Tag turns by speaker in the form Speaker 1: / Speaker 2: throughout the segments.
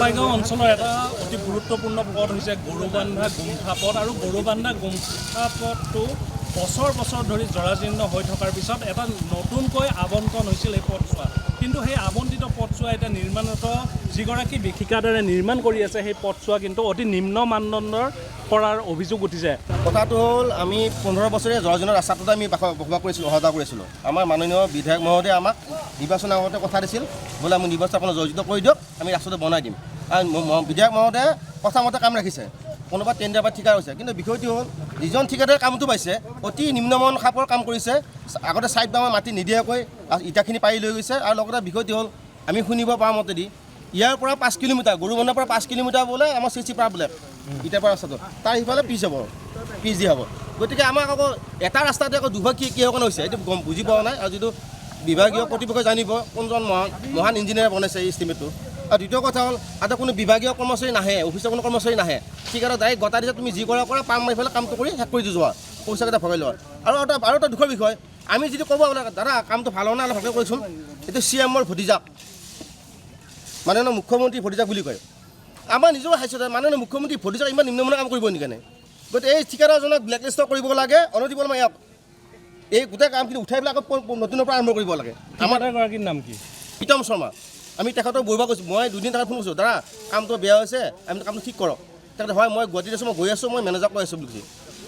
Speaker 1: বলাইগাঁও অঞ্চলৰ এটা অতি গুৰুত্বপূৰ্ণ পথ হৈছে গৰুবান্ধা গুমঠা পথ আৰু গৰুবান্ধা গুমঠা পথটো বছৰ বছৰ ধৰি জৰাজীৰ্ণ হৈ থকাৰ পিছত এটা নতুনকৈ আবণ্টন হৈছিল এই পথছোৱা। কিন্তু সেই আবণ্টিত পথছোৱা এতিয়া নিৰ্মাণৰত যিগৰাকী ঠিকাদাৰে নিৰ্মাণ কৰি আছে সেই পথছোৱা কিন্তু অতি নিম্ন মানদণ্ডৰ কৰাৰ অভিযোগ উঠিছে।
Speaker 2: কথাটো হ'ল আমি 15 বছৰীয়া জৰাজীৰ্ণ ৰাস্তাটোতে আমি বসবাস কৰিছিলোঁ, অহা যোৱা কৰিছিলোঁ। আমাৰ মাননীয় বিধায়ক মহোদয়ে আমাক নিৰ্বাচনৰ আগতে কথা দিছিল, বোলে আমি নিৰ্বাচন আপোনাক জড়িত কৰি দিয়ক, আমি ৰাস্তাটো বনাই দিম। আৰু বিধায়ক মহোদয়ে কথা মতে কাম ৰাখিছে, কোনোবা টেণ্ডাৰ বা ঠিকা হৈছে। কিন্তু বিষয়টো হ'ল যিজন ঠিকাদাৰে কামটো পাইছে অতি নিম্নমান খাপৰ কাম কৰিছে। আগতে ছাইড বা মাটি নিদিয়াকৈ ইটাখিনি পাৰি লৈ গৈছে। আৰু লগতে বিষয়টো হ'ল আমি শুনিব পৰা মতেদি ইয়াৰ পৰা 5 কিলোমিটাৰ, গৰুবান্ধাৰ পৰা 5 কিলোমিটাৰ বোলে আমাৰ চিচি পাৰ বোলে ইটাৰ পৰা ৰাস্তাটো, তাৰ সিফালে পিচ হ'ব, পিচ দিয়া হ'ব। গতিকে আমাক আকৌ এটা ৰাস্তাতে আকৌ দুভাগ কিহৰ কাৰণে হৈছে এইটো বুজি পোৱা নাই। আৰু যিটো বিভাগীয় কৰ্তৃপক্ষই জানিব কোনজন মহান ইঞ্জিনিয়াৰে বনাইছে এই এষ্টিমেটটো। আৰু দ্বিতীয় কথা হ'ল আৰু কোনো বিভাগীয় কৰ্মচাৰী নাহে, অফিচৰ কোনো কৰ্মচাৰী নাহে। ঠিকাদাৰ ডাইৰেক্ট গতা দিছে, তুমি যি কৰা পাম মাৰি পেলাই কামটো কৰি শেষ কৰি যোৱা, পইচাকেইটা ভগাই লোৱা। আৰু এটা দুখৰ বিষয়, আমি যদি ক'ব লাগে দাদা কামটো ভাল হোৱা নাই অলপ ভালকৈ কৰিছোন, এইটো CMৰ ভতিজাক, মাননীয় মুখ্যমন্ত্ৰী ভতিজাক বুলি কয়। আমাৰ নিজৰ হাস্যত মাননীয় মুখ্যমন্ত্ৰী ভতিজাক ইমান নিম্নমানৰ কাম কৰিব নেকি? গতিকে এই ঠিকাদাৰজনক ব্লেকলিষ্ট কৰিব লাগে, অনতি পলমে ইয়াক এই গোটেই কামখিনি উঠাই পেলাই আকৌ নতুনৰ পৰা আৰম্ভ কৰিব লাগে।
Speaker 1: আমাৰ এগৰাকীৰ নাম কি?
Speaker 2: প্ৰীতম শৰ্মা। আমি তেখেতক বহিব কৈছোঁ, মই 2 দিন তেখেত ফোন কৰিছোঁ, দাদা কামটো বেয়া হৈছে, আমি কামটো ঠিক কৰক। তেখেতে হয় মই গুৱাহাটীত আছোঁ, মই গৈ আছোঁ, মই মেনেজাৰক কৈ আছোঁ বুলি কৈছে।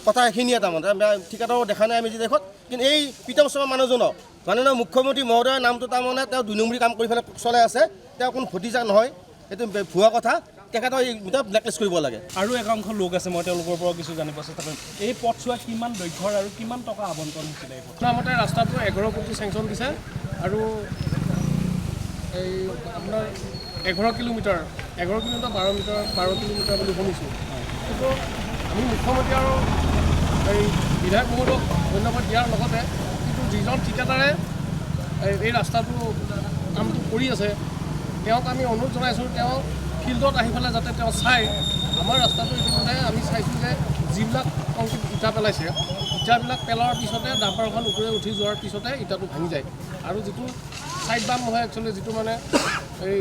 Speaker 2: কথা এইখিনিয়ে তাৰমানে ঠিকাদাৰো দেখা নাই আমি যি দেশত। কিন্তু এই প্ৰীতম শৰ্মা মানুহজনক মাননীয় মুখ্যমন্ত্ৰী মহোদয়ৰ নামটো তাৰমানে তেওঁ 2 নম্বৰী কাম কৰি পেলাই চলাই আছে। তেওঁ কোনো ভতিজাক নহয়, এইটো ভুৱা কথা। তেখেতক এইবিলাক ব্লেকলিষ্ট কৰিব লাগে।
Speaker 1: আৰু একাংশ লোক আছে, মই তেওঁলোকৰ পৰাও কিছু জানিব চেষ্টা কৰিম। এই পথছোৱা কিমান দৈৰ্ঘ্যৰ আৰু কিমান টকা আবণ্টন হৈছিলে?
Speaker 3: আপোনাৰ মতে ৰাস্তাটো 11 কোটি চেংচন দিছে আৰু এই আপোনাৰ 11 কিলোমিটাৰ 12 কিলোমিটাৰ বুলি শুনিছোঁ। কিন্তু আমি মুখ্যমন্ত্ৰী আৰু এই বিধায়ক মহোদয়ক ধন্যবাদ দিয়াৰ লগতে কিন্তু যিজন ঠিকাদাৰে এই ৰাস্তাটো কামটো কৰি আছে তেওঁক আমি অনুৰোধ জনাইছোঁ, তেওঁ ফিল্ডত আহি পেলাই যাতে তেওঁ চাই আমাৰ ৰাস্তাটো ইতিমধ্যে আমি চাইছোঁ যে যিবিলাক কংক্ৰিট ইটা পেলাইছে, ইটাবিলাক পেলোৱাৰ পিছতে ডাম্পাৰখন ওপৰে উঠি যোৱাৰ পিছতে ইটাটো ভাঙি যায়। আৰু যিটো ছাইড বাম নহয় একচুৱেলি, যিটো মানে এই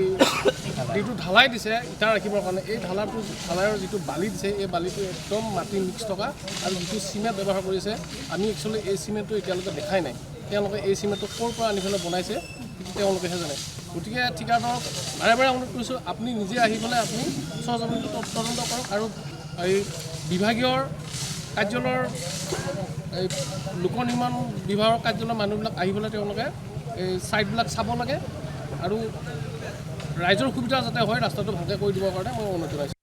Speaker 3: যিটো ঢালাই দিছে ইটা ৰাখিবৰ কাৰণে, এই ঢালাইৰ যিটো বালি দিছে এই বালিটো একদম মাটি মিক্স থকা। আৰু যিটো চিমেণ্ট ব্যৱহাৰ কৰিছে, আমি একচুৱেলি এই চিমেণ্টটো এতিয়ালৈকে দেখাই নাই। তেওঁলোকে এই চিমেণ্টটো ক'ৰ পৰা আনি পেলাই বনাইছে তেওঁলোকেহে জানে। গতিকে ঠিকাদাৰক বাৰে বাৰে অনুৰোধ কৰিছোঁ, আপুনি নিজে আহি পেলাই আপুনি সহযোগিতা তদন্ত কৰক। আৰু এই বিভাগীয় কাৰ্যালয়ৰ এই লোক নিৰ্মাণ বিভাগৰ কাৰ্যালয়ৰ মানুহবিলাক আহি পেলাই তেওঁলোকে এই ছাইডবিলাক চাব লাগে আৰু ৰাইজৰ সুবিধা যাতে হয় ৰাস্তাটো ভালকৈ কৰি দিবৰ কাৰণে মই অনুৰোধ জনাইছোঁ।